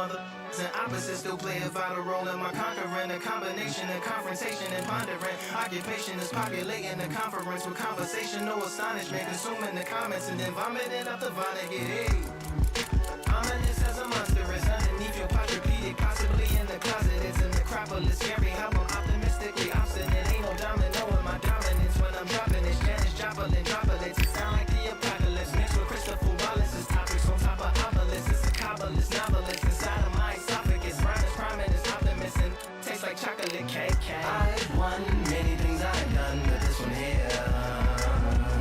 mother and opposites still play a vital role in my conquering. A combination of confrontation and pondering. Occupation is populating the conference with conversation, no astonishment, consuming the comments and then vomiting up the vomit. Get it. Ominous as a monster is underneath your quadrupedic, possibly in the closet. It's an necropolis, scary how I'm optimistically obstinate. Ain't no domino in my dominance when I'm dropping it. Janice Joplin droplets, it sound like the apocalypse mixed with Christopher Wallace's topics on top of obelisks. It's a kabbalist novelist inside of my esophagus. Rhyme is priming, is optimist and tastes like chocolate cake. I've won many things I've done, but this one here,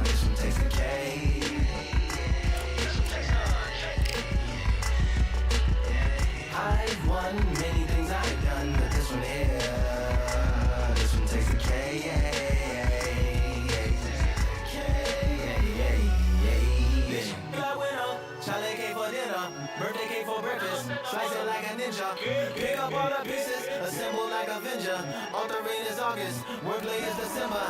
this one tastes the cake. I've won many things I've done, but this one here, this one takes the cake. Blood winner, Charlie cake for dinner, birthday cake for breakfast, slice it like a ninja, pick up all the pieces, assemble like Avenger, altering is August, wordplay is December.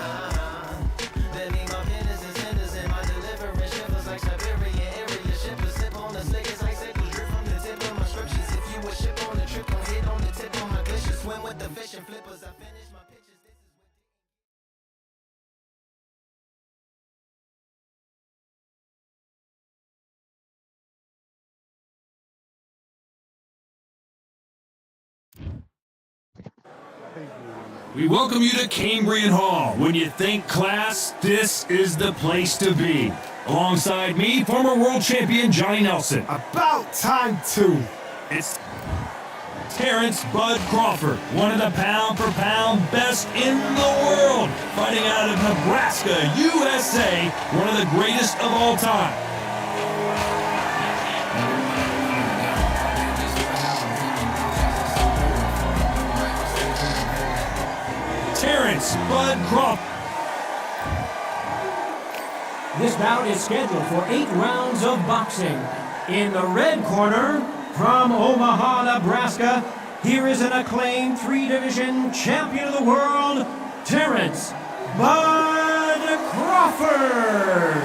That mean my pen is in cinders and my deliverance shivers like Siberian area shippers, sip on the slickest like sickles, drip from the tip of my scriptures. If you a ship on the trip, don't hit on the tip on my glitches, swim with the fish and flippers. I finish my pitches. We welcome you to Cambrian Hall. When you think class, this is the place to be. Alongside me, former world champion Johnny Nelson. About time too. It's Terrence Bud Crawford, one of the pound-for-pound best in the world, fighting out of Nebraska, USA, one of the greatest of all time. Terrence Bud Crawford. This bout is scheduled for 8 rounds of boxing. In the red corner, from Omaha, Nebraska, here is an acclaimed 3-division champion of the world, Terrence Bud Crawford.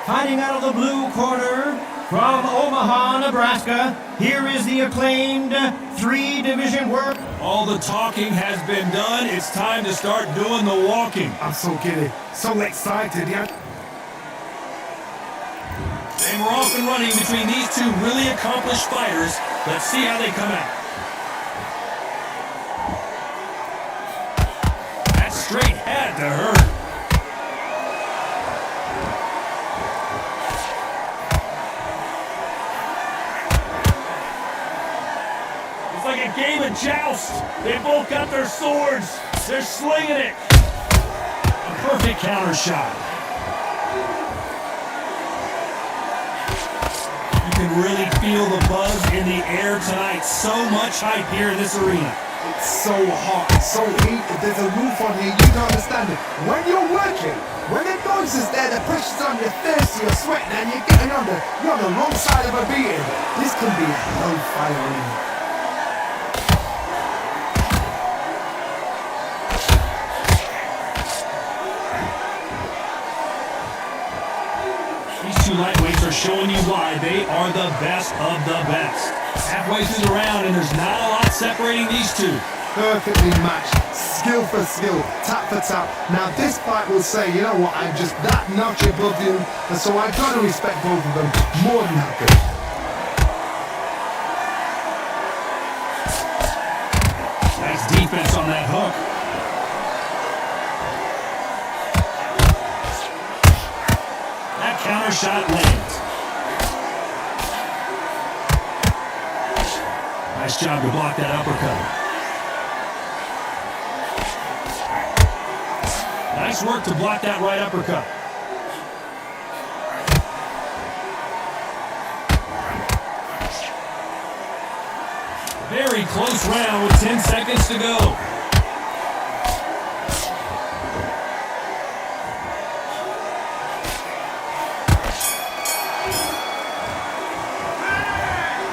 Fighting out of the blue corner, from Omaha, Nebraska, here is the acclaimed 3-division world. All the talking has been done. It's time to start doing the walking. I'm so giddy, so excited, yeah. And we're off and running between these two really accomplished fighters. Let's see how they come out. That straight had to hurt. It's like a game of joust. They both got their swords. They're slinging it. A perfect counter shot. You can really feel the buzz in the air tonight. So much hype here in this arena. It's so hot, it's so heated, there's a roof on here, you don't understand it. When you're working, when the noise is there, the pressure's on, you're thirsty, you're sweating, and you're on the wrong side of a beating. This can be a hellfire arena. Lightweights are showing you why they are the best of the best. Halfway through the round, and there's not a lot separating these two. Perfectly matched, skill for skill, tap for tap. Now this fight will say, you know what, I'm just that notch above you, and so I've got to respect both of them more than that good. Nice defense on that hook. Counter shot lands. Nice job to block that uppercut. Nice work to block that right uppercut. Very close round with 10 seconds to go.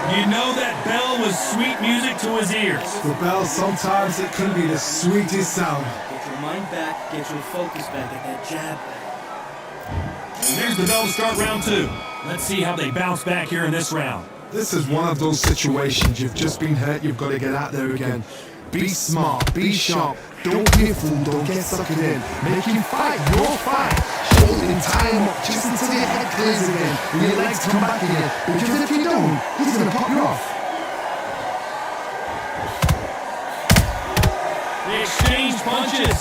You know that bell was sweet music to his ears. The bell, sometimes it can be the sweetest sound. Get your mind back, get your focus back, get that jab back. And there's the bell to start round 2. Let's see how they bounce back here in this round. This is one of those situations. You've just been hurt, you've got to get out there again. Be smart, be sharp, don't be a fool, don't get suckered in. Make him fight your fight. Hold him, tie him up just until your head clears again and your legs come back again. Because if you don't, he's going to pop you off. They exchange punches.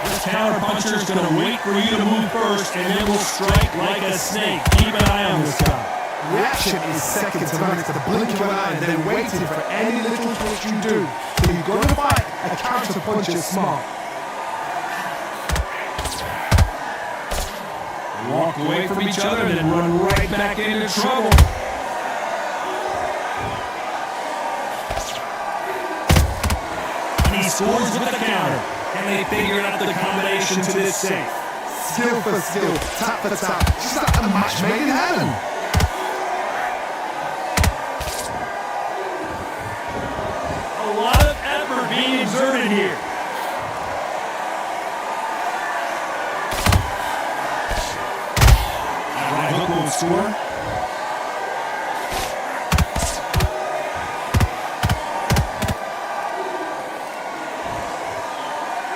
This counter puncher is going to wait for you to move first and then will strike like a snake. Keep an eye on this guy. Reaction is second to none. It's the blink of an eye and then waiting for any little twitch you do. So you've got to fight a counter puncher smart. Walk away from each other and then run right back into trouble. And he scores with the counter. And they figured out the combination to this safe. Skill for skill, tap for tap, just like a match made in heaven. A lot of effort being exerted here. That right hook won't score.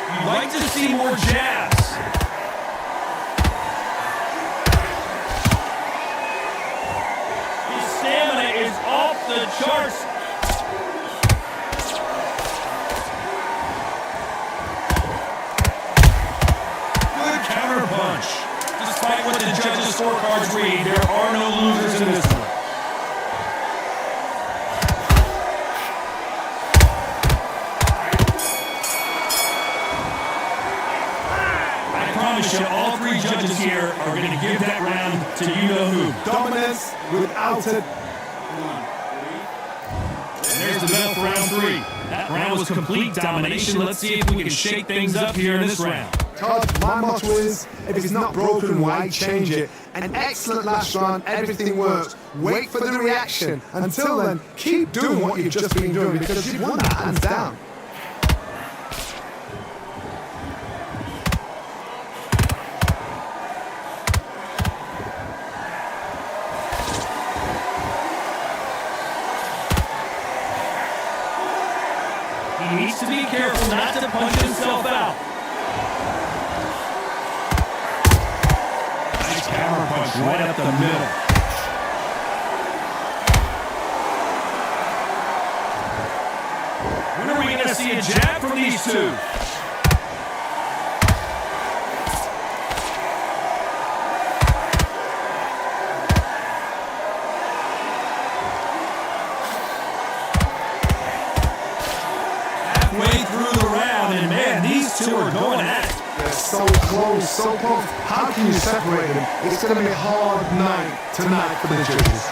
You'd like to see more jabs. His stamina is off the charts. Good counter punch. Despite what the judges' scorecards read, there are no losers in this one. All three judges here are going to give that round to you-know-who. Dominance without it. And there's the bell for round 3. That round was complete domination. Let's see if we can shake things up here in this round. Todd, my motto is, if it's not broken, why change it? An excellent last round, everything works. Wait for the reaction. Until then, keep doing what you've just been doing because you've won that hands down. He needs to be careful not to punch himself out. Nice counter punch right up the middle. When are we going to see a jab from these two? Way through the round, and man, these two are going at it. They're so close, so close. How can you separate them? It's going to be a hard night tonight for the judges.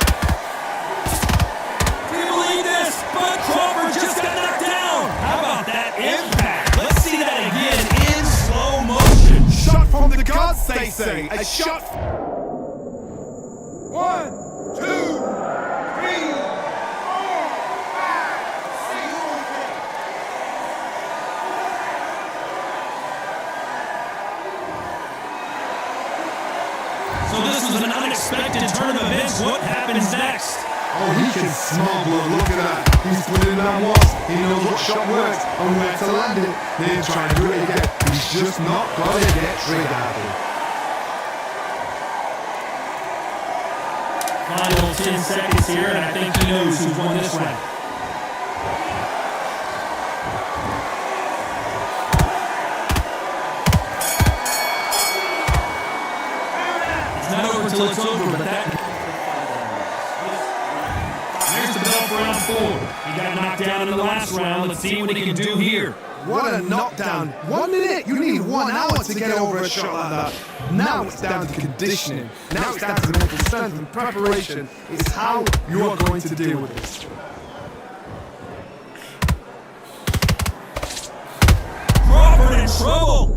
Do you believe this? Bud Crawford just got knocked down. How about that impact? Let's see that again in slow motion. Shot from the gods, they say. A shot. 1, 2, 3, 4, 5, 6. So this was an unexpected turn of events. What happens next? Oh, he can smell blood. Look at that. He's put it down once. He knows what shot works and where to land it. Then try and do it again. He's just not got to get trigger happy. Final 10 seconds here, and I think he knows who's won this round. It's not over until it's over, but that... There's the bell for round 4. He got knocked down in the last round. Let's see what he can do here. What a knockdown. 1 minute. You need 1 hour to get over a shot like that. Now it's down to conditioning. Now it's down to mental strength and preparation. It's how you are going to deal with this. Crawford in trouble.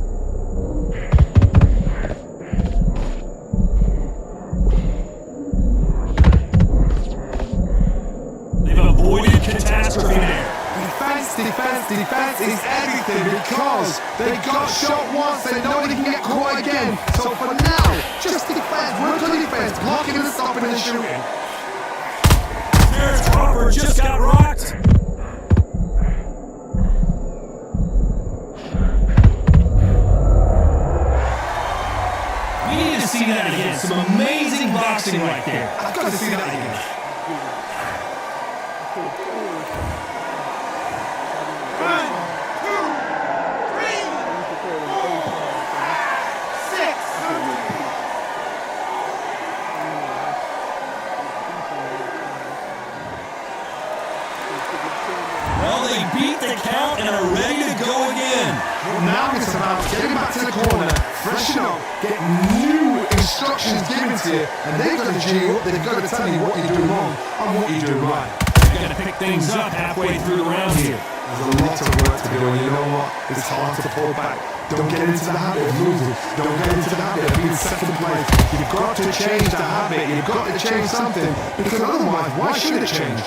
They've avoided catastrophe there. He fenced defense. Defense is everything because they got shot once, they know they can get caught again. So for now, just defense, work on defense, blocking and stopping and shooting. Terrence Crawford just got rocked. We need to see that again. Some amazing boxing right there. I've got to see that again. Well, they beat the count and are ready to go again. Well, now it's about getting back to the corner, freshen up, get new instructions given to you, and they've got to G you up, they've got to tell you what you're doing wrong and what you're doing right. You got to pick things up halfway through the round here. There's a lot of work to do, and you know what? It's hard to pull back. Don't get into the habit of losing. Don't get into the habit of being second place. You've got to change the habit. You've got to change something, because otherwise, why should it change?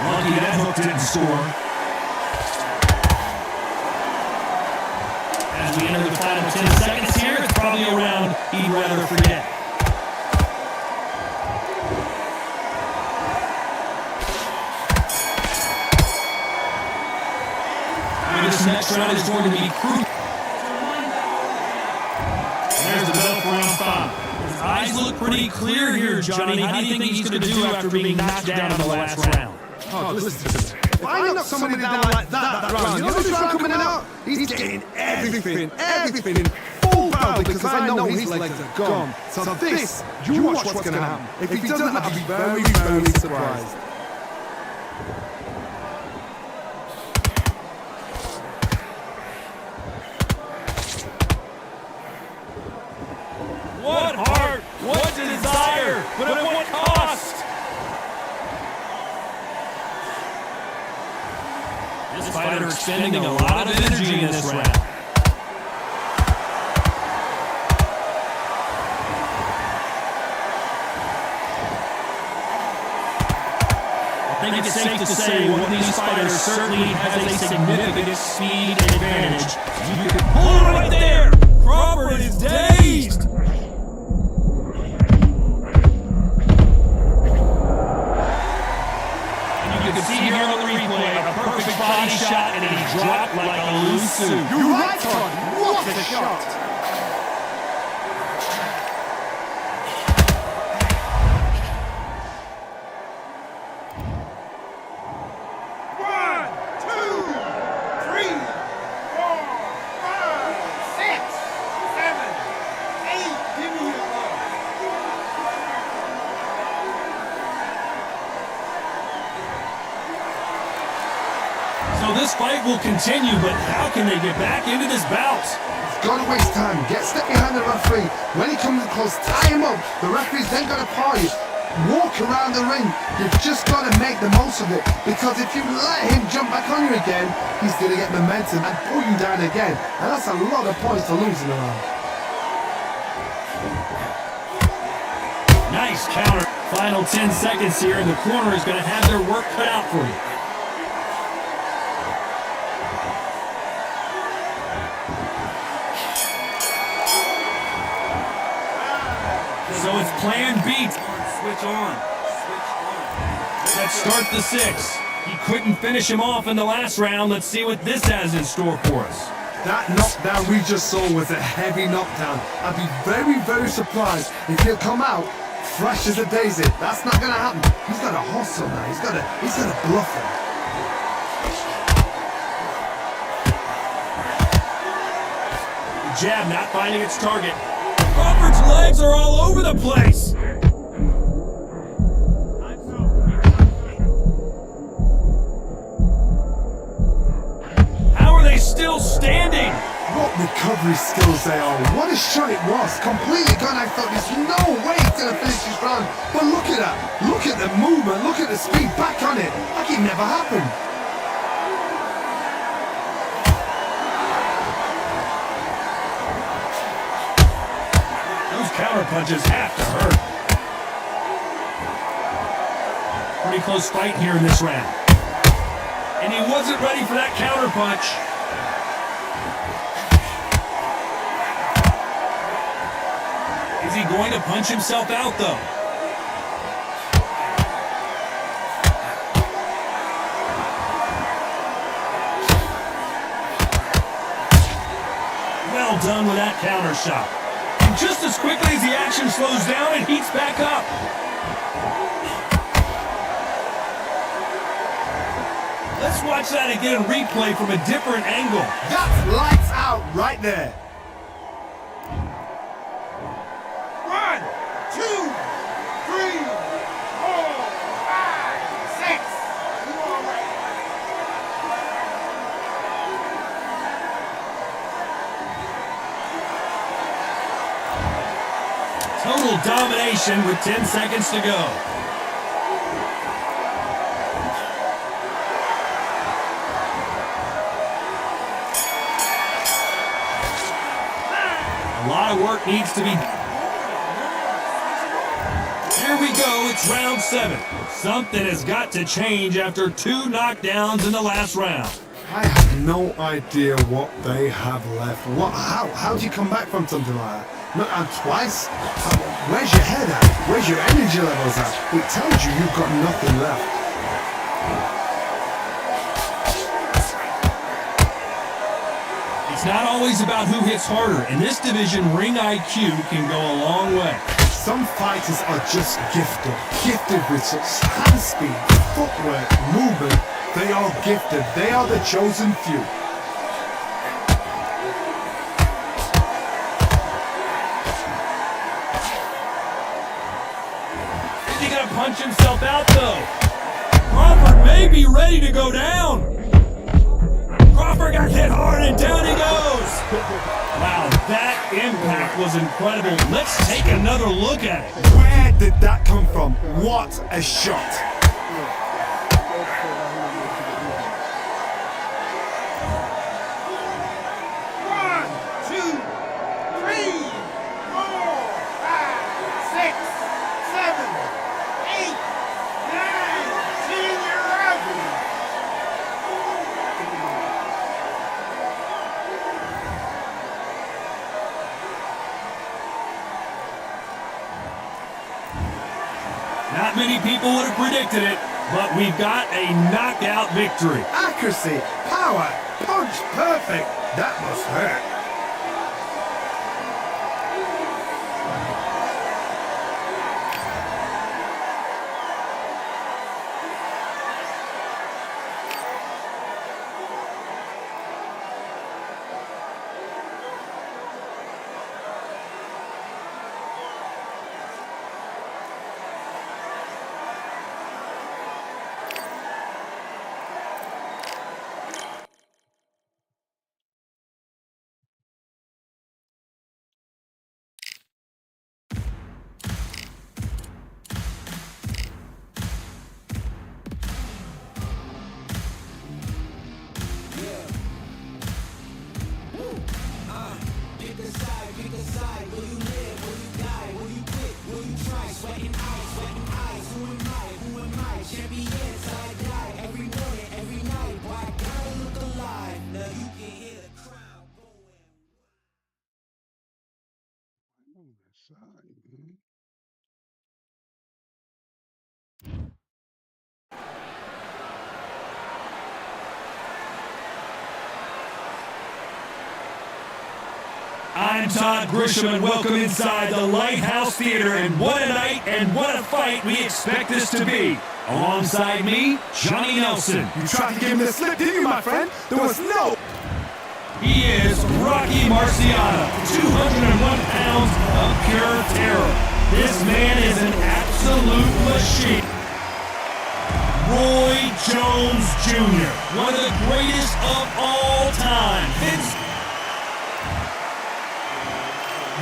Lucky that hook didn't score. As we enter the final 10 seconds here, it's probably a round he'd rather forget. This next round is going to be crucial. There's the bell for round 5. His eyes look pretty clear here, Johnny. How do you think he's going to do after being knocked down in the last round? Oh, listen to me. If I knock somebody down like that round, you know this round coming out? He's getting everything in full power because I know his legs are gone. So this, you watch what's going to happen. If he doesn't, I'll be very, very surprised. What heart, what desire, but at what cost? This fighter expending a lot of energy in this round. I think it's safe to say one of these fighters certainly has a significant speed advantage. You can pull it right there. Crawford is dazed. You can see here on the replay a perfect body shot, and he dropped like a loose suit. You're right, Todd. What a shot. So this fight will continue, but how can they get back into this bout? Gotta waste time. Get step behind the referee. When he comes close, tie him up. The referee's then got to paw you. Walk around the ring. You've just got to make the most of it. Because if you let him jump back on you again, he's going to get momentum and pull you down again. And that's a lot of points to lose in a round. Nice counter. Final 10 seconds here, and the corner is going to have their work cut out for you. So it's plan B. Switch on. Let's start the 6. He couldn't finish him off in the last round. Let's see what this has in store for us. That knockdown we just saw was a heavy knockdown. I'd be very, very surprised if he'll come out fresh as a daisy. That's not going to happen. He's got to hustle now. He's got to bluff him. The jab not finding its target. Crawford's legs are all over the place. How are they still standing? What recovery skills they are. What a shot it was. Completely gone. I thought there's no way he's going to finish this round. But look at that. Look at the movement. Look at the speed. Back on it. Like it never happened. Those counter punches have to hurt. Pretty close fight here in this round. And he wasn't ready for that counter punch. Is he going to punch himself out, though? Well done with that counter shot. And just as quickly as the action slows down, it heats back up. Let's watch that again, replay from a different angle. That's lights out right there. 1, 2, 3, 4, 5, 6. You all right? Total domination with 10 seconds to go. A lot of work needs to be done. Here we go, it's round 7. Something has got to change after 2 knockdowns in the last round. I have no idea what they have left. How do you come back from something like that? Not and twice? Where's your head at? Where's your energy levels at? It tells you you've got nothing left. It's not always about who hits harder. In this division, ring IQ can go a long way. Some fighters are just gifted with such hand speed, footwork, movement. They are gifted. They are the chosen few. Is he gonna punch himself out, though? Crawford may be ready to go down. Crawford got hit hard and down he goes. Wow, that impact was incredible. Let's take another look at it. Where did that come from? What a shot. Not many people would have predicted it, but we've got a knockout victory. Accuracy, power, punch perfect. That must hurt. I'm Todd Grisham, and welcome inside the Lighthouse Theater. And what a night and what a fight we expect this to be. Alongside me, Johnny Nelson. You tried to give me the slip, didn't you, my friend? There was no... He is Rocky Marciano, 201 pounds of pure terror. This man is an absolute machine. Roy Jones Jr., one of the greatest of all time.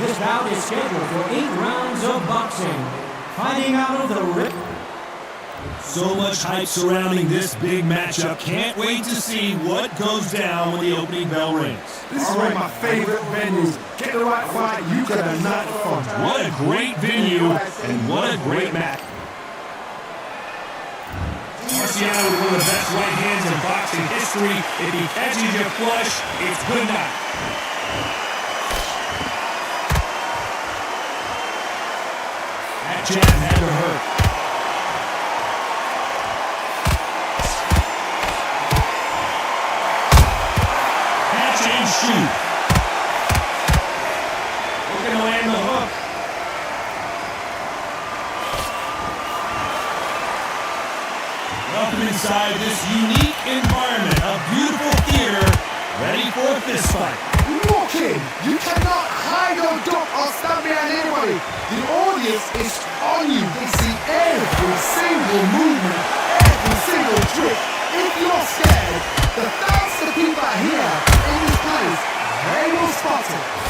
This bout is scheduled for 8 rounds of boxing. Fighting out of the ring. So much hype surrounding this big matchup. Can't wait to see what goes down when the opening bell rings. This is one of my favorite venues. Get the right fight, you got a night of fun. What a great venue, and what a great match. Marciano with one of the best right hands in boxing history. If he catches you flush, it's good night. That jab had to hurt. Catch and shoot. Looking to land the hook. Welcome inside this unique environment, a beautiful theater, ready for a fist fight. Look in, you cannot hide or duck or stand behind anybody. The audience is on you. They see every single movement, every single trick. If you're scared, the thousands of people are here in this place, they will spot it.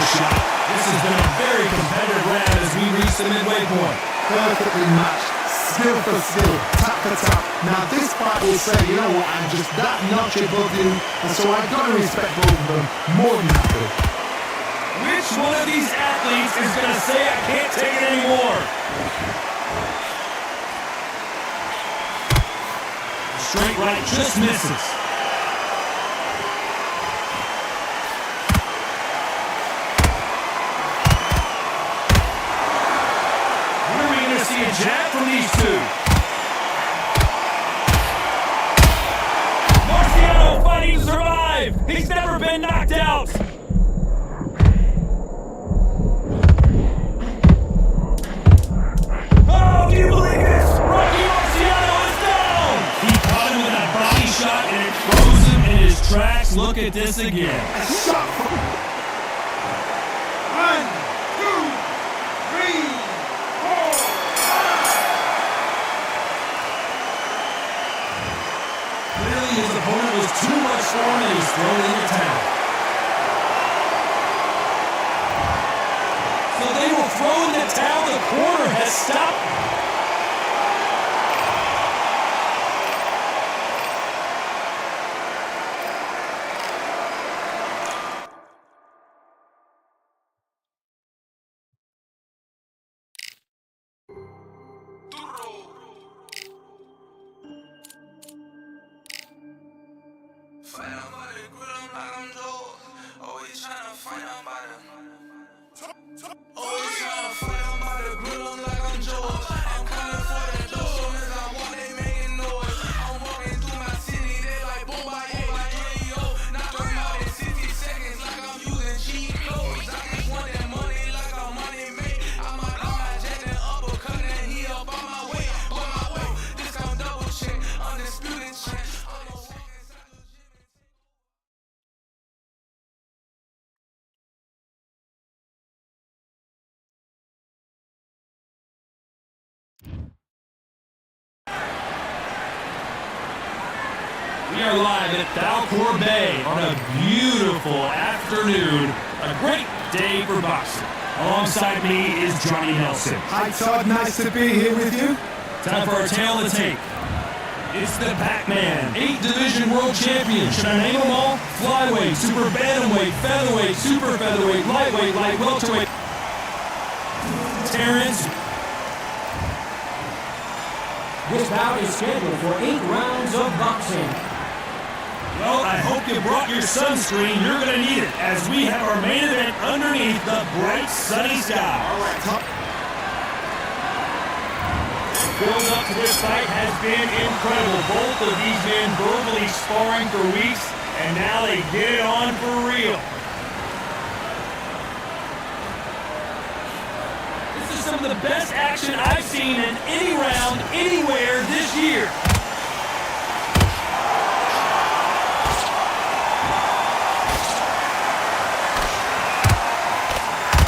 Shot. This has been a very competitive round as we reach the midway point. Perfectly matched, skill for skill, tap for tap. Now this fight will say, you know what, I'm just that notch above you, and so I've got to respect both of them more than happy. Which one of these athletes is going to say I can't take it anymore? Straight right just misses. See a jab from these two. Marciano fighting to survive. He's never been knocked out. Oh, do you believe this? Rocky Marciano is down. He caught him with a body shot and it froze him in his tracks. Look at this again. A shot from... 1, 2, 3, 4. His opponent was too much for him and he's thrown in the towel. So they will throw in the towel. The corner has stopped. Fight on by the grill, I'm like I'm Joe. Always tryna fight on by the. Always tryna fight on by the grill, I'm like I'm Joe. I'm coming for that dough. Soon as I walk, they making noise. I'm walking through my city, they like boom, by yo. Knock them out in 60 seconds, like I'm using cheat codes. I just want that money, like I'm money made. I'm out on my jet and uppercut, and he up on my way, on my way. This gon' double check, undisputed check. We are live at Falcor Bay on a beautiful afternoon. A great day for boxing. Alongside me is Johnny Nelson. Hi Todd, nice to be here with you. Time for our tale of the tape. It's the Pac-Man, 8-division world champion. Should I name them all? Flyweight, super bantamweight, featherweight, super featherweight, lightweight, light welterweight. Terrence. This bout is scheduled for 8 rounds of boxing. Well, I hope you brought your sunscreen. You're going to need it as we have our main event underneath the bright sunny sky. All right, Todd. Build up to this fight has been incredible. Both of these men verbally sparring for weeks, and now they get it on for real. This is some of the best action I've seen in any round, anywhere this year.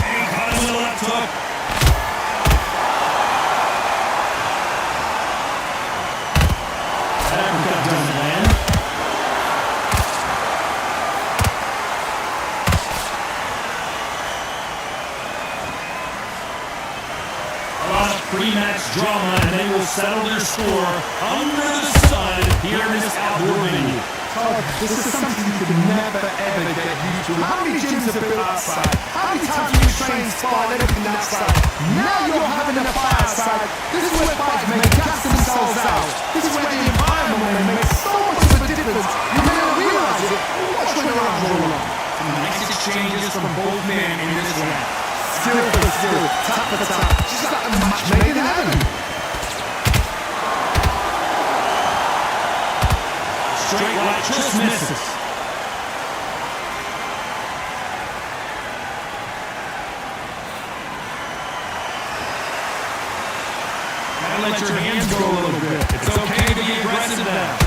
And he caught him with a left hook. Pre-match drama, and they will settle their score under the sun here in this outdoor venue. Todd, this is something you can never ever get used to. How many gyms are built outside? How many times do you train, spar, and everything outside? Now you're having a fight outside. This is where fighters may gas themselves out. This is where the environment makes so much of a difference. You may not realize it. Watch when your arms roll on. Nice exchanges from both men in this round. Skill for skill, tap for tap. Just like a match made in heaven. Straight right, just misses. Gotta let your hands go a little bit. It's okay to be aggressive now.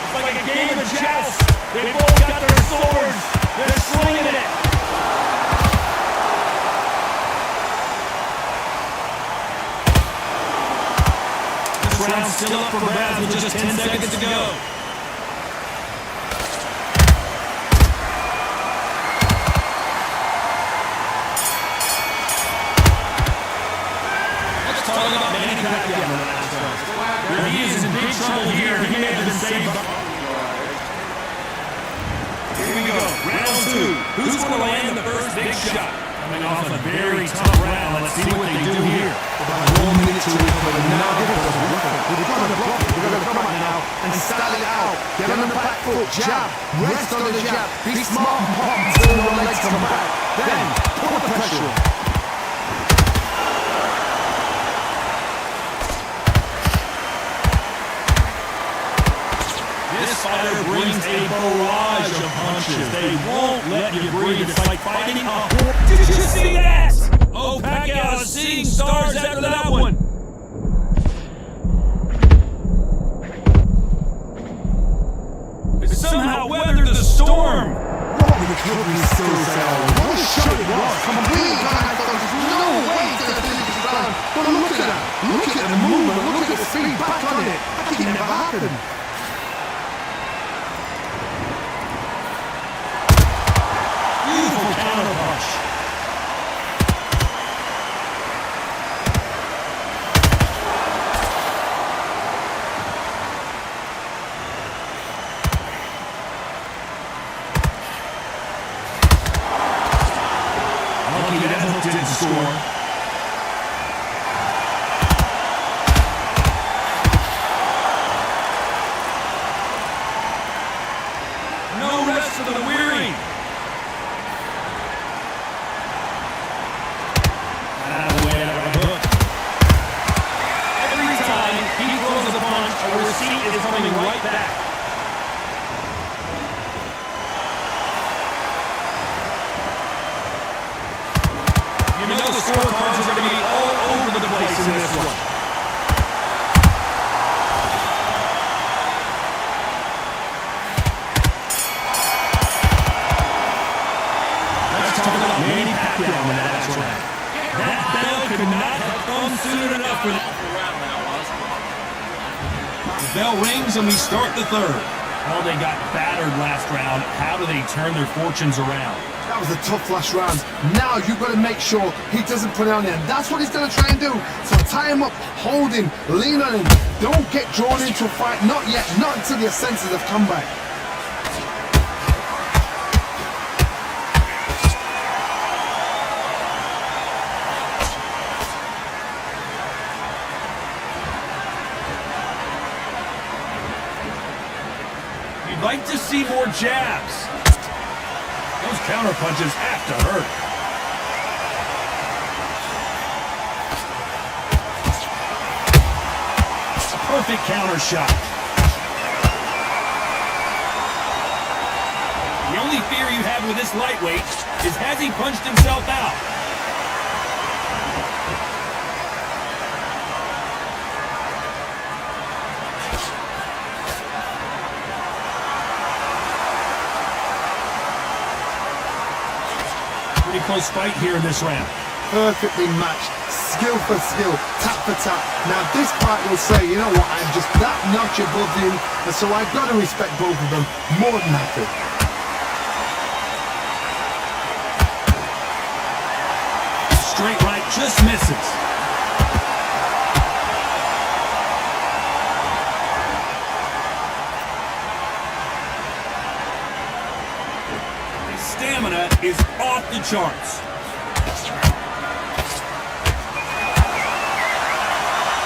It's like a game of chess. They both got their swords. They're swinging it. This round's still up for grabs with just 10 seconds to go. Let's talk about Manny Pacquiao in the last round. He is in big trouble here. He may have been saved. Here we go. Round two. Who's going to land the first big shot? Coming off a very tough round. Let's see what they do here. About 1 minute to win, but now they're going to block it. They're going to block it. They're going to come out now and style it out. Get on the back foot, jab, rest on the jab. Be smart, pop until your legs come back. Then put the pressure on. This fighter brings a barrage of punches. They won't let you breathe. It's like fighting a horse. Did you see that? Oh, Pacquiao is seeing stars after that one. It somehow weathered the storm. What recovery skills there? What a shot it was. Completely blind. There's no way he's going to finish this round. But look at that. Look at the movement. Look at the speed back on it. That could never happen. Beautiful counter punch. Lucky that hook didn't score. No rest for the weary. Every time he throws a punch, a receipt is coming right back. You know the scorecards are going to be all over the place in this one. Let's talk about Manny Pacquiao in the last round. That bell could not have come soon enough for that. The bell rings and we start the third. Well, they got battered last round. How do they turn their fortunes around? That was a tough last round. Now you've got to make sure he doesn't put it on there. And that's what he's going to try and do. So tie him up, hold him, lean on him. Don't get drawn into a fight. Not yet. Not until your senses have come back. You'd like to see more jabs. Those counter punches have to hurt. A perfect counter shot. The only fear you have with this lightweight is has he punched himself out? Pretty close fight here in this round. Perfectly matched, skill for skill, tap for tap. Now this part will say, you know what, I'm just that notch above him, and so I've got to respect both of them more than happy. Straight right just misses. the charts.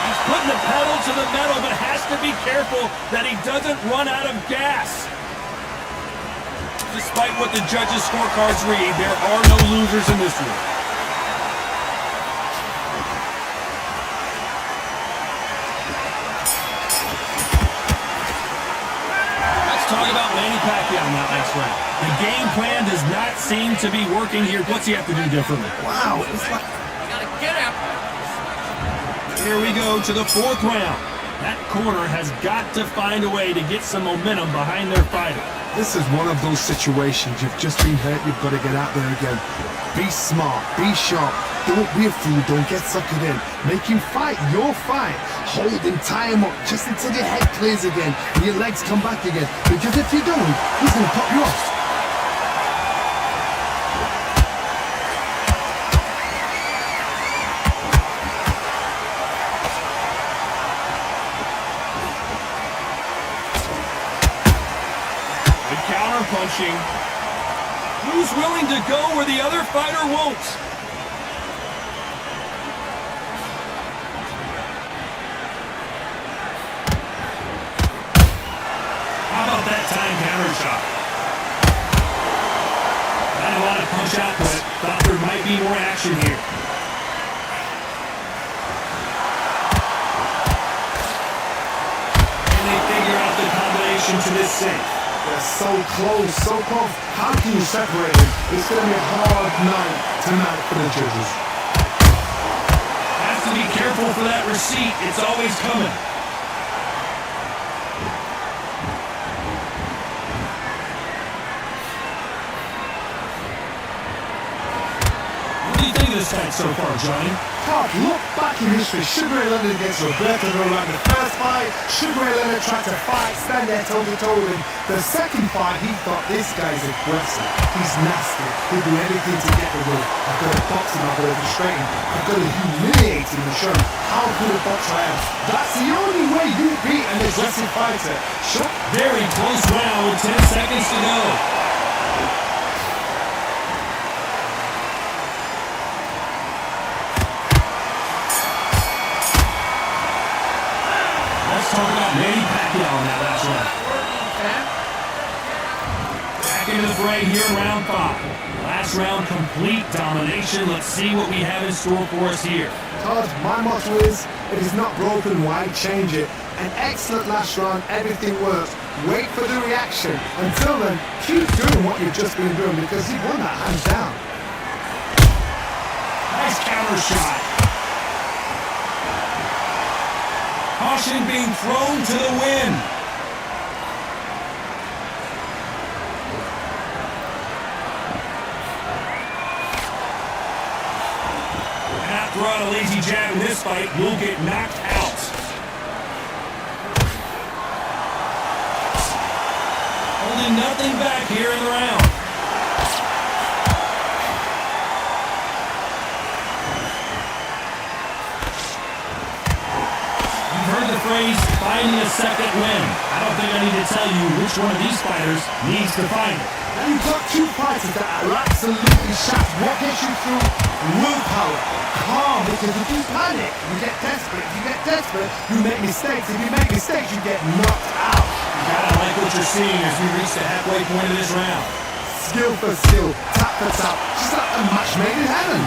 He's putting the pedal to the metal, but has to be careful that he doesn't run out of gas. Despite what the judges' scorecards read, there are no losers in this one. Let's talk about Manny Pacquiao in that last round. The game plan does not seem to be working here. What's he have to do differently? Wow, it's like... Gotta get out. Here we go to the fourth round. That corner has got to find a way to get some momentum behind their fighter. This is one of those situations. You've just been hurt, you've got to get out there again. Be smart, be sharp. Don't be a fool, don't get suckered in. Make him fight your fight. Hold him, tie him up, just until your head clears again and your legs come back again. Because if you don't, he's going to pop you off. Punching. Who's willing to go where the other fighter won't? How about that time counter shot? Not a lot of punch out, but thought there might be more action here. And they figure out the combination to this safe. They're so close, so close. How can you separate them? It's going to be a hard night tonight for the judges. Has to be careful for that receipt. It's always coming. What do you think of this fight so far, Johnny? God, look back in history. Sugar Ray Leonard against Roberto Duran. The first fight, Sugar Ray Leonard tried to fight, stand there toe-to-toe with him. The second fight, he thought, this guy's aggressive. He's nasty. He'll do anything to get the win. I've got to box him, I've got to frustrate him. I've got to humiliate him and show him how good a boxer I am. That's the only way you beat an aggressive fighter. Sure. Very close round with 10 seconds to go. Talk about Manny Pacquiao in that last round. Back into the fray here in round 5. Last round, complete domination. Let's see what we have in store for us here. Todd, my motto is, if it's not broken, why change it? An excellent last round, everything works. Wait for the reaction. Until then, keep doing what you've just been doing because you've won that hands down. Nice counter shot. Caution being thrown to the wind. And after out a lazy jab in this fight, you'll get knocked out. Holding nothing back here in the round. Phrase, finding a second win. I don't think I need to tell you which one of these fighters needs to find it. Now you've got two fighters that are absolutely sharp. What gets you through? Willpower. Calm, because if you panic, you get desperate. If you get desperate, you make mistakes. If you make mistakes, you get knocked out. You gotta like what you're seeing as we reach the halfway point of this round. Skill for skill, tap for tap, just like a match made in heaven.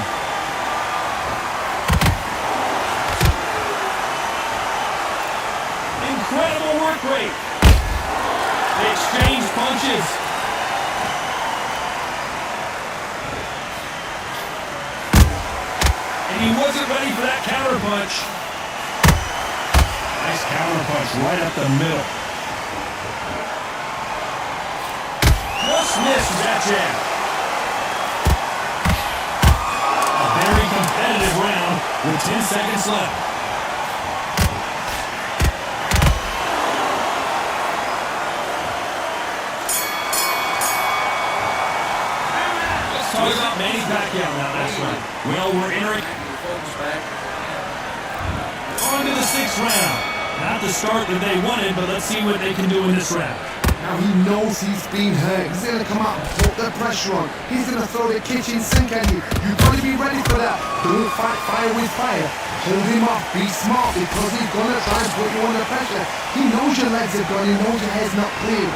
Incredible work rate. They exchange punches. And he wasn't ready for that counter punch. Nice counter punch right up the middle. Just misses that jab. A very competitive round with 10 seconds left. Talk about Manny Pacquiao now last round. Well, we're entering on to the 6th round. Not the start that they wanted, but let's see what they can do in this round. Now he knows he's been hurt. He's gonna come out and put the pressure on. He's gonna throw the kitchen sink at you. You've got to be ready for that. Don't fight fire with fire. Hold him off. Be smart because he's gonna try and put you under pressure. He knows your legs are gone. He knows your head's not clear.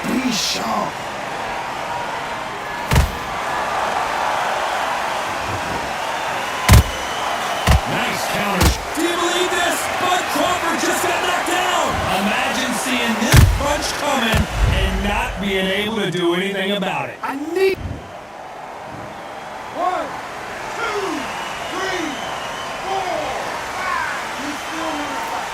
Be sharp. Nice counter. Do you believe this? Bud Crawford just got knocked down. Imagine seeing this punch coming and not being able to do anything about it. I need... 1, 2, 3, 4, 5. You still want to fight.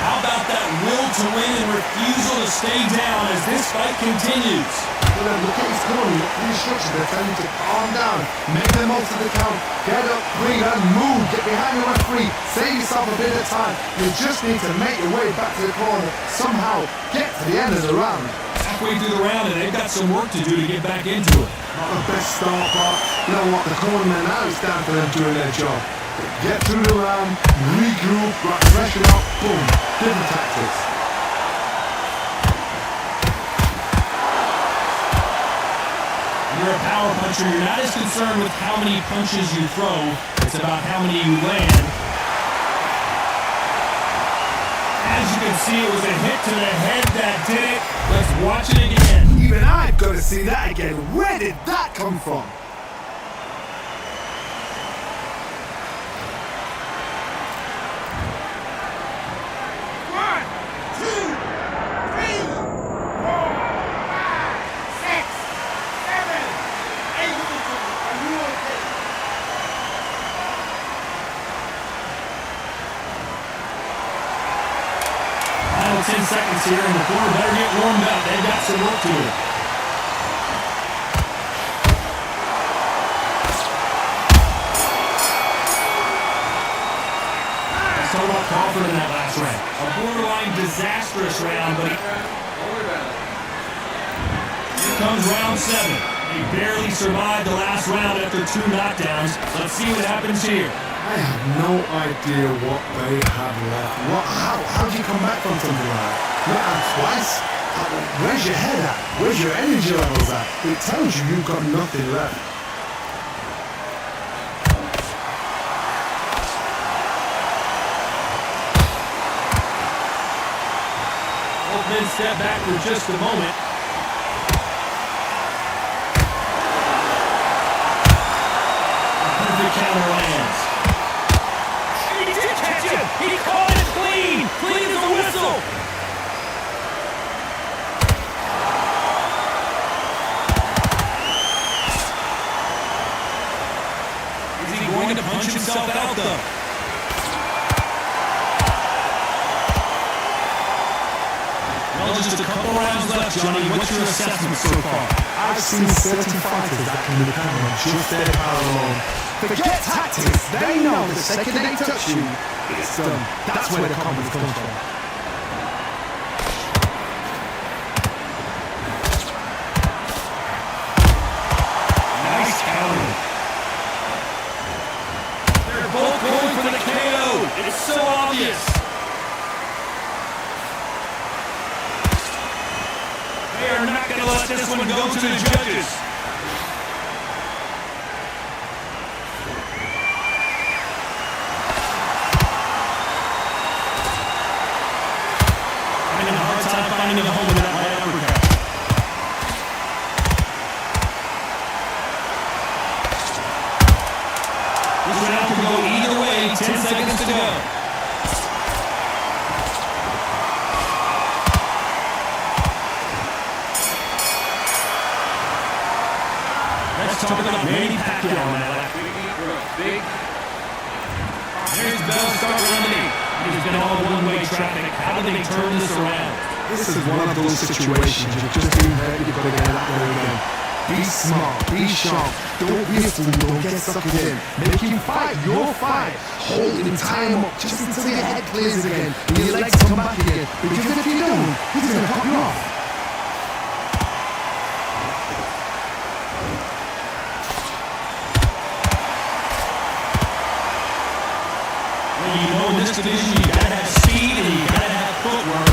How about that will to win and refusal to stay down as this fight continues? Look at his corner, look at the instructions. They're telling you to calm down, make the most of the count, get up, breathe and move, get behind the referee, save yourself a bit of time. You just need to make your way back to the corner, somehow get to the end of the round. Halfway through the round and they've got some work to do to get back into it. Not the best start, but you know what, the cornerman now is down for them doing their job. Get through the round, regroup, pressure up, boom, different tactics. You're a power puncher. You're not as concerned with how many punches you throw. It's about how many you land. As you can see, it was a hit to the head that did it. Let's watch it again. Even I've got to see that again. Where did that come from? Final 10 seconds here, and the corner better get warmed up. They've got some work to do. Let's talk about Crawford in that last round. A borderline disastrous round, but here comes round 7. He barely survived the last round after 2 knockdowns. Let's see what happens here. I have no idea what they have left. How do you come back from something like that? Not out twice? Where's your head at? Where's your energy levels at? It tells you you've got nothing left. Both men step back for just a moment. Perfect counter lands. He did catch him! He caught it clean! Clean as a whistle! Is he going to punch himself out, though? Well, just a couple rounds left, Johnny. What's your assessment so far? I've seen certain fighters that can depend on just their power alone. Forget tactics, they know the second they touch you, it's done. That's where the confidence comes from. Nice counter. They're both going for the KO. It's so obvious. They are not going to let this one go to the judges. Having a hard time finding a home in that right uppercut. This round can go either way. 10 seconds to go. Let's talk about Manny Pacquiao on that. There's Bell start running. He's been all one-way traffic. How do they turn this around? This is one of those situations you've just been hurt, you've got to get out there again. Be smart, be sharp, don't be a fool, don't get sucked in. Make him fight your fight. Hold him, tie him up just until your head clears again and your legs come back again. Because if you don't, he's going to cut you off. this division, you gotta have speed and you gotta have footwork.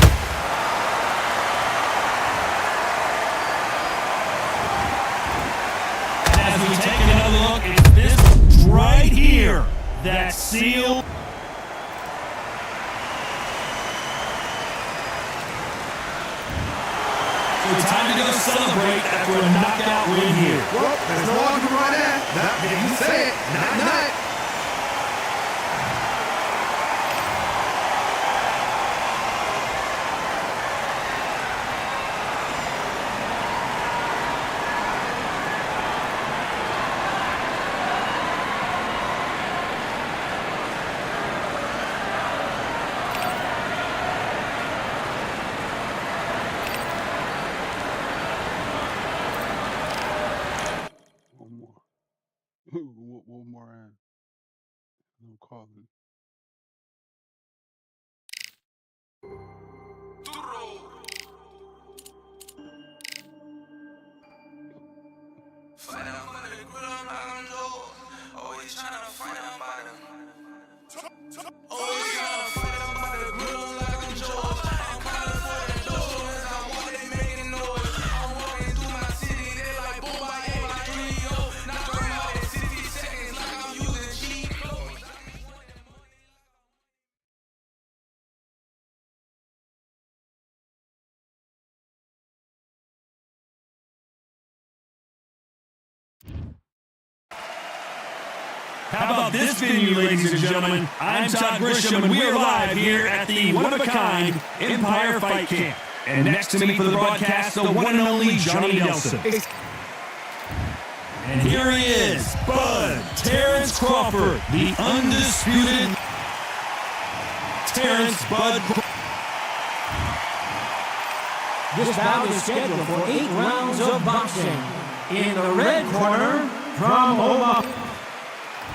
And as we take another look, it's this right here that sealed. So it's time to go celebrate after a knockout win here. Well, there's no argument right there. That, you say it. Night. One more and no calling. Fight out for the grill, I'm on door. Always trying to fight out by them. Always trying to fight out by the grill, like I'm George. I'm calling for the doors. I want they making noise. I'm walking through my city, they like boom, by 3-0. Knock them out in 60 seconds, like I'm using cheap clothes. How about this venue, ladies and gentlemen? I'm Todd Grisham, and we're live here at the one-of-a-kind Empire Fight Camp. And next to me for the broadcast, the one and only Johnny Nelson. And here he is, Bud Terrence Crawford, the undisputed Terrence Bud Crawford. This bout is scheduled for 8 rounds of boxing. In the red corner, from Omaha.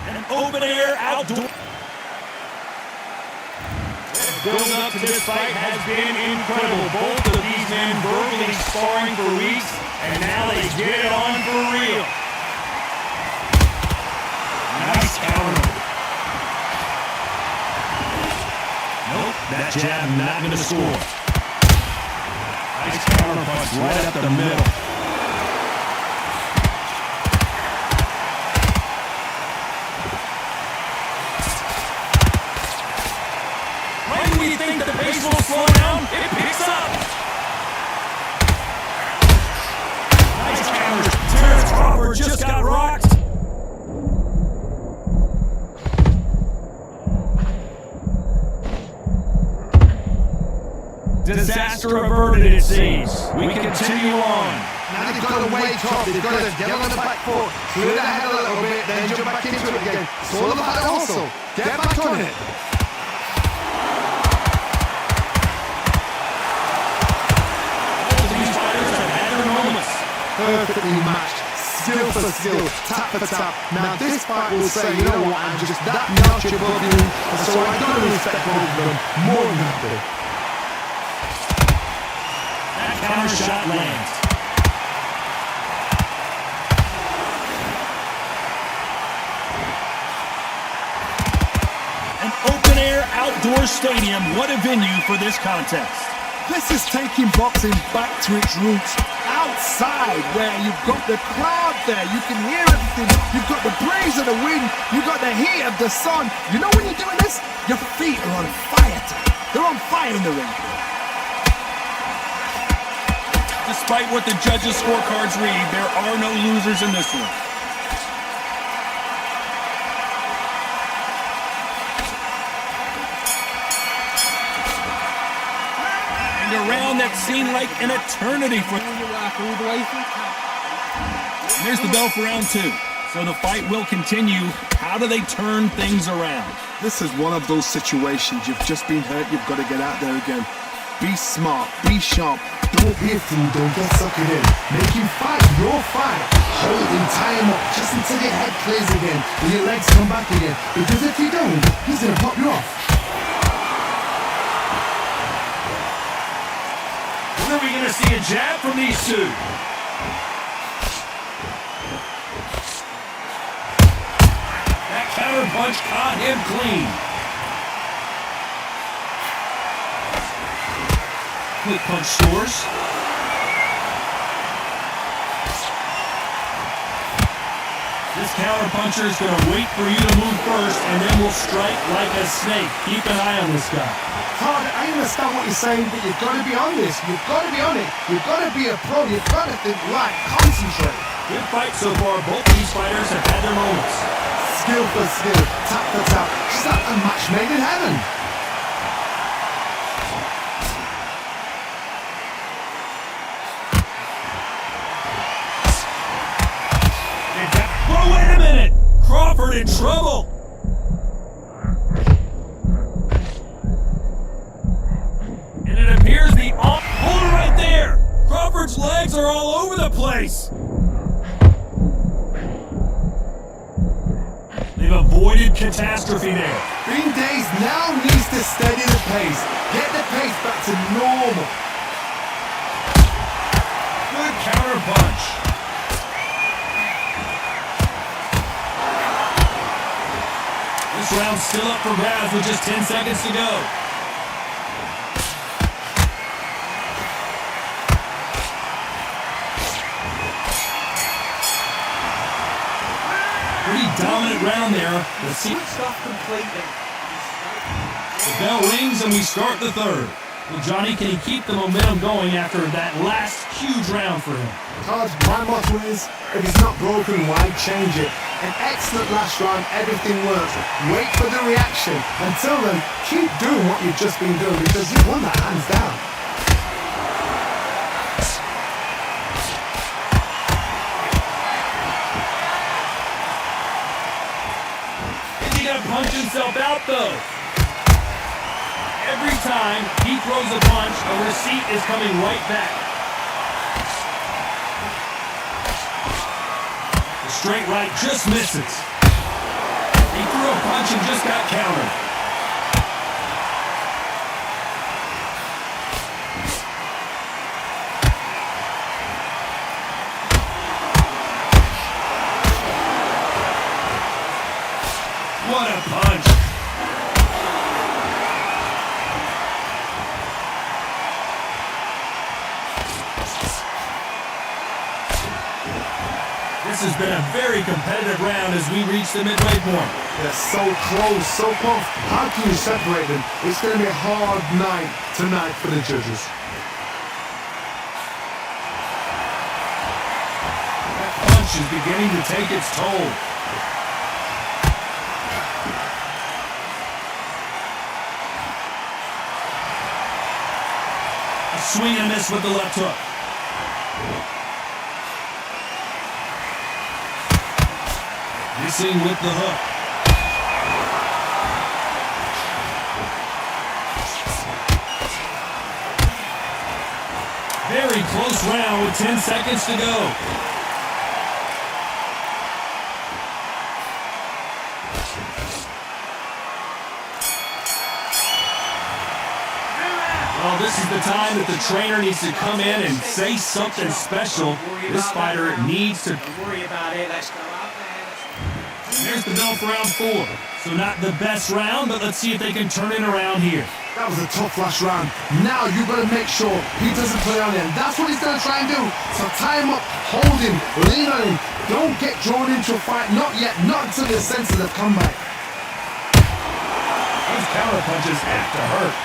An open-air outdoor. The build-up to this fight has been incredible. Both of these men verbally sparring for weeks, and now they get it on for real. Nice counter. Nope, that jab not going to score. Nice counter punch right up the middle. You think the pace will slow down? It picks up. Nice counter. Terrence Crawford just got rocked. Disaster averted, it seems. We continue on. Now they've got to wake up. They've got to get on the back foot, clear their head a little bit, then jump back into it again. It's all about the hustle. Get back on it. Perfectly matched, skill for skill, tap for tap. Now this fight will say, you know what, I'm just that notch above you, and so I gotta respect both of them more than happy. That counter shot lands. An open-air outdoor stadium, what a venue for this contest. This is taking boxing back to its roots. Outside, where you've got the crowd there, you can hear everything. You've got the breeze of the wind, you've got the heat of the sun. You know when you're doing this? Your feet are on fire. They're on fire in the ring. Despite what the judges' scorecards read, there are no losers in this one. And a round that seemed like an eternity for... And there's the bell for round 2. So the fight will continue. How do they turn things around? This is one of those situations. You've just been hurt, you've got to get out there again. Be smart, be sharp. Don't be a fool, don't get sucked in. Make him fight your fight. Hold him, tie him up, just until your head clears again and your legs come back again. Because if you don't, he's going to pop you off. When are we going to see a jab from these two? That counter punch caught him clean. quick punch scores. This counter puncher is going to wait for you to move first and then will strike like a snake. Keep an eye on this guy. Todd, I understand what you're saying, but you've got to be on this. You've got to be on it. You've got to be a pro. You've got to think right. Concentrate. Good fight so far. Both these fighters have had their moments. Skill for skill, tap for tap. Just like a match made in heaven. Whoa, wait a minute! Crawford in trouble! And it appears the hold it right there! Crawford's legs are all over the place! They've avoided catastrophe there. Being dazed now needs to steady the pace. Get the pace back to normal. Good counter punch. This round's still up for grabs with just 10 seconds to go. Pretty dominant round there. Let's see. Switched off completely. The bell rings and we start the third. Well, Johnny, can he keep the momentum going after that last huge round for him? Todd, my motto is, if it's not broken, why change it? An excellent last round, everything works. Wait for the reaction. Until then, keep doing what you've just been doing because you've won that hands down. Is he gonna punch himself out though? Every time he throws a punch, a receipt is coming right back. The straight right just misses. He threw a punch and just got countered. What a punch! This has been a very competitive round as we reach the midway point. They're so close, so close. How can you separate them? It's going to be a hard night tonight for the judges. That punch is beginning to take its toll. A swing and a miss with the left hook. Missing with the hook. Very close round with 10 seconds to go. Well, this is the time that the trainer needs to come in and say something special. This fighter needs to... Don't worry about it. Let's go out there. There's the bell for round 4. So not the best round, but let's see if they can turn it around here. That was a tough last round. Now you've got to make sure he doesn't play on him. That's what he's going to try and do. So tie him up, hold him, lean on him. Don't get drawn into a fight. Not yet. Not until the senses have come back. Those counter punches have to hurt.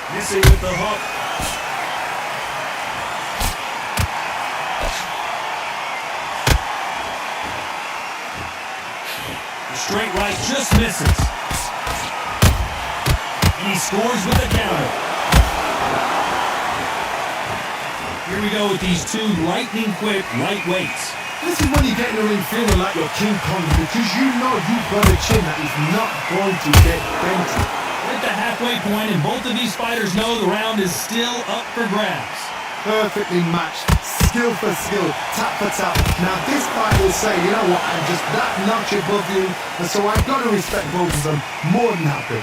Missing with the hook. The straight right just misses. And he scores with the counter. Here we go with these two lightning quick lightweights. This is when you get in the ring feeling like you're King Kong because you know you've got a chin that is not going to get bent. At the halfway point, and both of these fighters know the round is still up for grabs. Perfectly matched, skill for skill, tap for tap. Now this fight will say, you know what, I'm just that notch above you, and so I've got to respect both of them more than happy.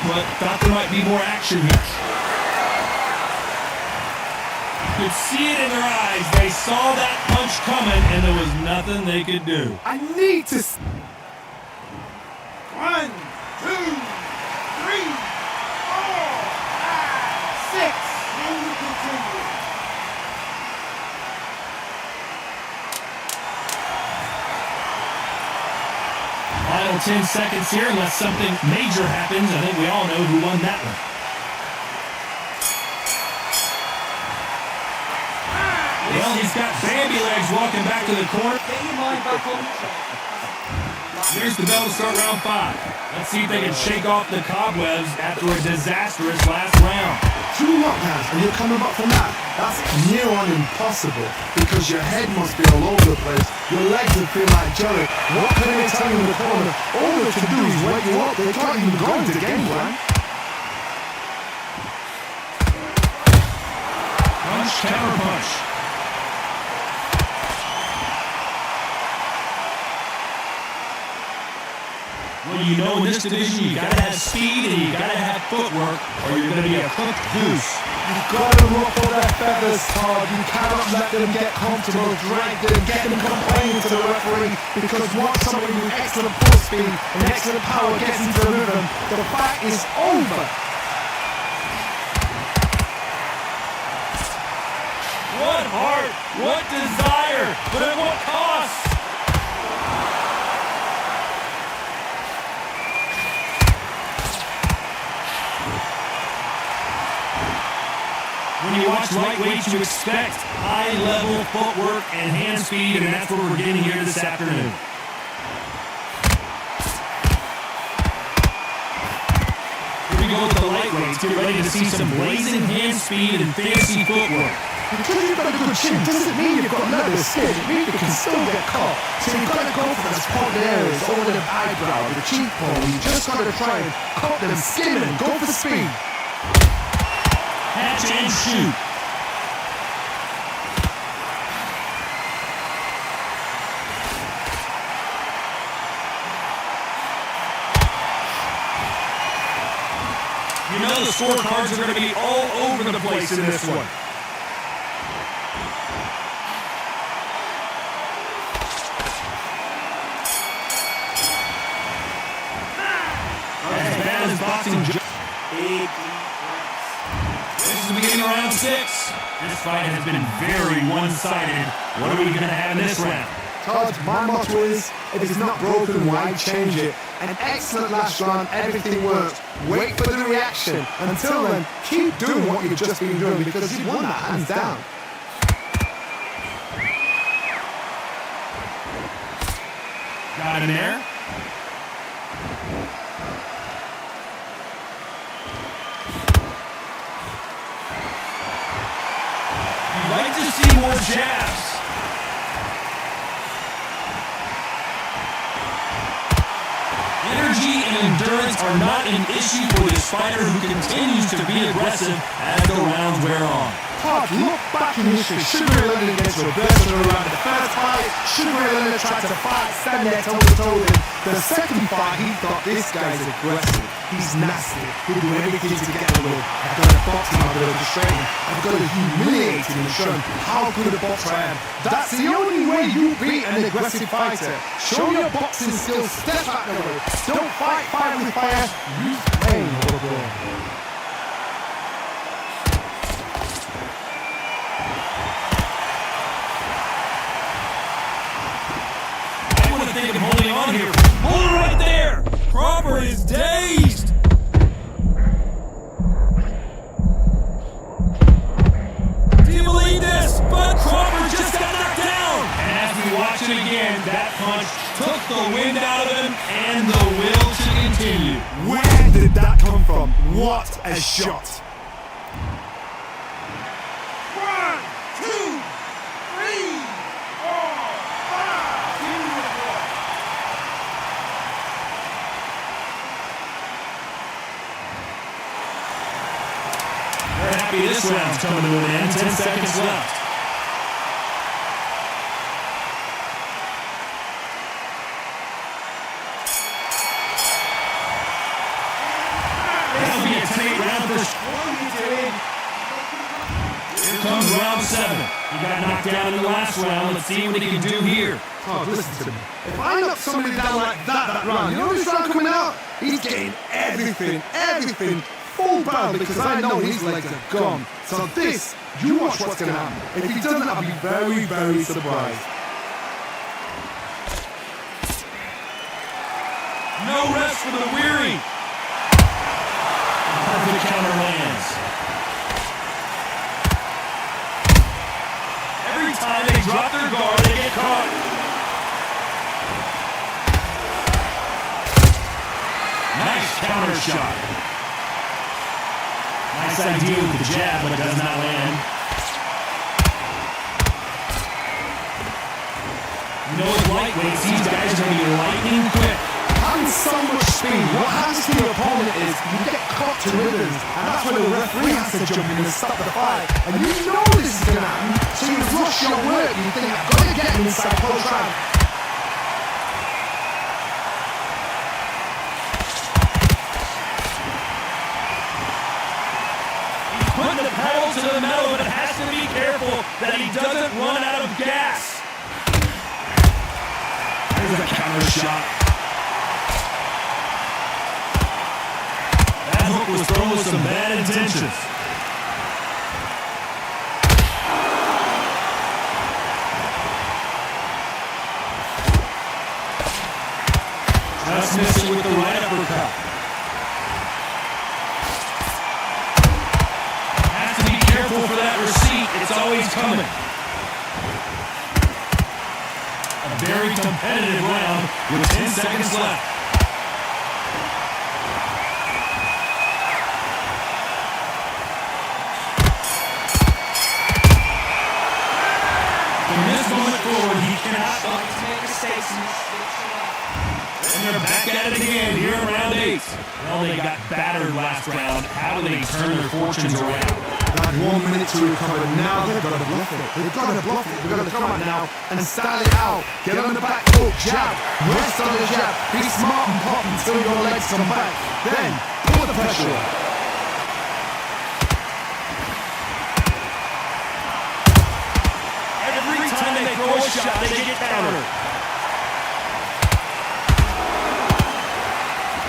but thought there might be more action here. You could see it in their eyes. They saw that punch coming, and there was nothing they could do. I need to... 1, 2, 3, 4, 5, 6. And we continue. Final 10 seconds here, unless something major happens. I think we all know who won that one. Well, he's got Bambi legs walking back to the corner. Get your mind back on the track. There's the bell to start round 5. Let's see if they can shake off the cobwebs after a disastrous last round. 2 knockdowns and you're coming back from that. That's near on impossible because your head must be all over the place. Your legs will feel like jelly. What can they tell you in the corner? All they can do is wake you up. They can't even go into the game plan. Punch, counter punch. Well, you know, in this division, you gotta have speed and you gotta have footwork, or you're gonna be a cooked goose. You've got to ruffle their feathers hard. You cannot let them get comfortable, drag them, get them complaining to the referee, because once somebody with excellent foot speed and excellent power gets into the rhythm, the fight is over. What heart, what desire, but at what cost? When you watch lightweights, you expect high-level footwork and hand speed, and that's what we're getting here this afternoon. Here we go with the lightweights. Get ready to see some blazing hand speed and fancy footwork. Because you've got a good chin doesn't mean you've got leather skin. It means you can still get caught. So you've got to go for the spot areas, over the eyebrow, the cheekbone. You just got to try and cut them, skin them, go for the speed. Catch and shoot. You know the scorecards are going to be all over the place in this one. As bad as boxing. Big. This is the beginning of round 6. This fight has been very one-sided. What are we going to have in this round? Todd, my motto is, if it's not broken, why change it? An excellent last round, everything worked. Wait for the reaction. Until then, keep doing what you've just been doing because you've won that hands down. Got him there. You'd like to see more jabs. Energy and endurance are not an issue for this fighter who continues to be aggressive as the rounds wear on. Todd, look back in history. Sugar Ray Leonard against Roberto around the first fight. Sugar Ray Leonard tried to fight, stand there toe-to-toe with him. The second fight, he thought this guy's aggressive. He's nasty. He'll do everything to get away. I've got to box him, I've got to destroy him. I've got to humiliate him and show him how good a boxer I am. That's the only way you beat an aggressive fighter. Show your boxing skills, step out the way. Don't fight with fire. Use pain, little boy. Think of holding on here. Hold it right there. Crawford is dazed. Do you believe this? But Crawford just got knocked down. And as we watch it again, that punch took the wind out of him and the will to continue. Where did that come from? What a shot. 1, 2, 3, 4, 5. We're happy this round's coming to an end. 10 seconds left. round 7. He got knocked down in the last round. Let's see what he can do here. Oh, listen to me. If I knock somebody down like that round, you know this round coming out? He's getting everything full pound because I know his legs are gone. So this, you watch what's going to happen. If he doesn't, I'll be very, very surprised. No rest for the weary. Perfect counter lands. Every time they drop their guard, they get caught. Nice counter shot. Nice idea with the jab, but it does not land. You know, with lightweights, these guys are going to be lightning quick. Having so much speed, what happens to your opponent is you get caught to rhythms, and that's when the referee has to jump in and stop the fight. And you know this is going to happen, so you rush your work. You think, I've got to get him inside close round. He's putting the pedal to the metal, but has to be careful that he doesn't run out of gas. There's a counter shot. That hook was thrown with some bad intentions. Just missing with the right uppercut. Has to be careful for that receipt. It's always coming. A very competitive round with 10 seconds left. From this moment forward, he cannot Make mistakes. And they're back at it again here in round 8. Well, they got battered last round. How do they turn their fortunes around? They had 1 minute to recover. Now they've got to bluff it. They've got to bluff it. They've got to come out now and style it out. Get on the back foot, jab, rest on the jab. Be smart and pop until your legs come back. Then put the pressure on. Every time they throw a shot, they get countered.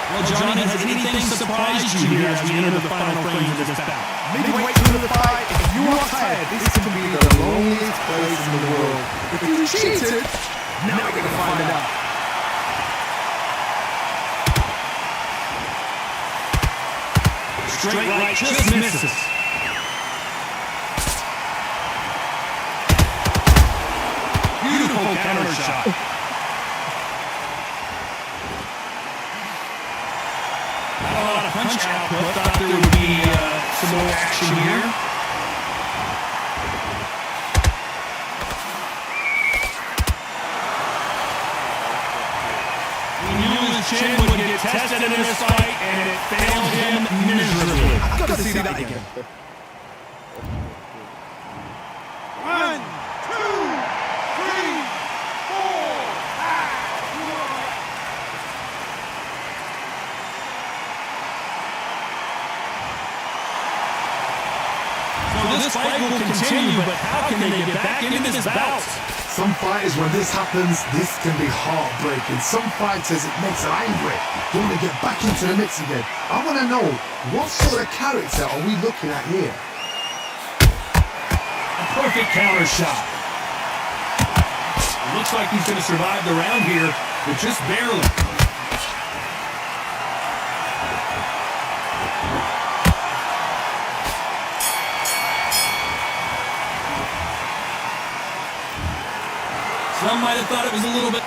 Well, Johnny, has anything surprised you here as we enter the final frames of this bout? Midway through the fight, if you are tired, this could be the loneliest place in the world. If you cheated, now we're going to find out. Straight right, just misses. Beautiful counter shot. Not a lot of punch output. Thought there would be some more action here. We knew his chin would get tested in this fight, and it failed him miserably. I've got to see that again. 1, 2, 3, 4, 5. So this fight will continue, but how can they get back into this bout? Some fighters, when this happens, this can be heartbreaking. Some fighters, it makes them angry. They want to get back into the mix again. I want to know, what sort of character are we looking at here? A perfect counter shot. It looks like he's going to survive the round here, but just barely. Some might have thought it was a little bit